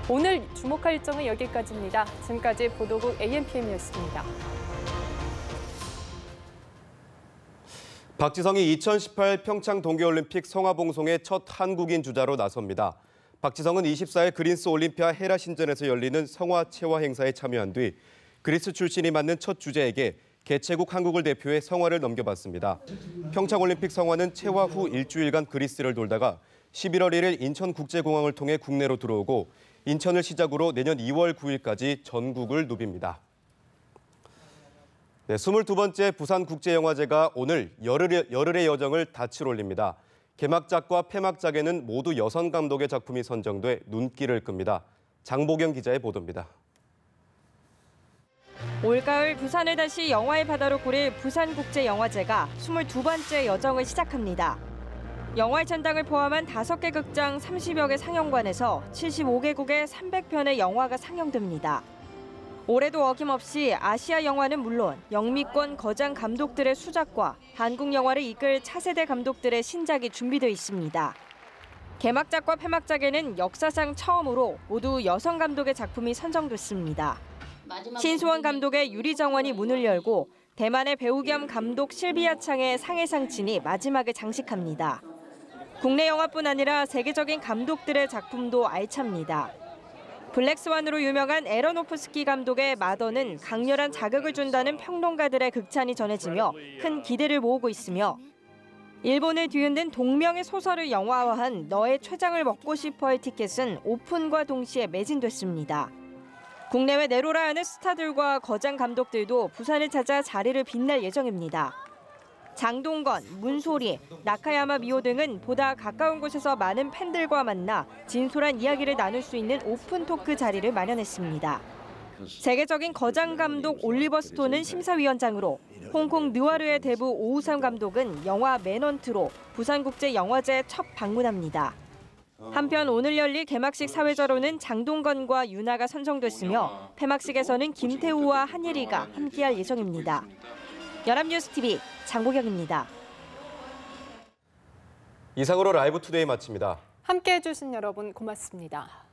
오늘 주목할 일정은 여기까지입니다. 지금까지 보도국 AMPM이었습니다. 박지성이 2018 평창 동계올림픽 성화봉송의 첫 한국인 주자로 나섭니다. 박지성은 24일 그린스 올림피아 헤라 신전에서 열리는 성화 체화 행사에 참여한 뒤 그리스 출신이 맡는 첫 주제에게 개최국 한국을 대표해 성화를 넘겨받습니다. 평창올림픽 성화는 체화 후 일주일간 그리스를 돌다가 11월 1일 인천국제공항을 통해 국내로 들어오고 인천을 시작으로 내년 2월 9일까지 전국을 누빕니다. 네, 22번째 부산국제영화제가 오늘 열흘의 여정을 닻을 올립니다. 개막작과 폐막작에는 모두 여성 감독의 작품이 선정돼 눈길을 끕니다. 장보경 기자의 보도입니다. 올가을 부산을 다시 영화의 바다로 꾸릴 부산국제영화제가 22번째 여정을 시작합니다. 영화의 전당을 포함한 5개 극장 30여 개 상영관에서 75개국의 300편의 영화가 상영됩니다. 올해도 어김없이 아시아 영화는 물론 영미권 거장 감독들의 수작과 한국 영화를 이끌 차세대 감독들의 신작이 준비되어 있습니다. 개막작과 폐막작에는 역사상 처음으로 모두 여성 감독의 작품이 선정됐습니다. 신수원 감독의 유리정원이 문을 열고 대만의 배우 겸 감독 실비아 창의 상해상친이 마지막을 장식합니다. 국내 영화뿐 아니라 세계적인 감독들의 작품도 알찹니다. 블랙스완으로 유명한 에러노프스키 감독의 마더는 강렬한 자극을 준다는 평론가들의 극찬이 전해지며 큰 기대를 모으고 있으며 일본을 뒤흔든 동명의 소설을 영화화한 너의 췌장을 먹고 싶어의 티켓은 오픈과 동시에 매진됐습니다. 국내외 내로라 하는 스타들과 거장 감독들도 부산을 찾아 자리를 빛낼 예정입니다. 장동건, 문소리, 나카야마 미오 등은 보다 가까운 곳에서 많은 팬들과 만나 진솔한 이야기를 나눌 수 있는 오픈 토크 자리를 마련했습니다. 세계적인 거장 감독 올리버 스톤은 심사위원장으로, 홍콩 느와르의 대부 오우삼 감독은 영화 맨헌트로 부산국제영화제에 첫 방문합니다. 한편 오늘 열릴 개막식 사회자로는 장동건과 유나가 선정됐으며 폐막식에서는 김태우와 한예리가 함께할 예정입니다. 연합뉴스TV 장보경입니다. 이상으로 라이브 투데이 마칩니다. 함께해 주신 여러분 고맙습니다.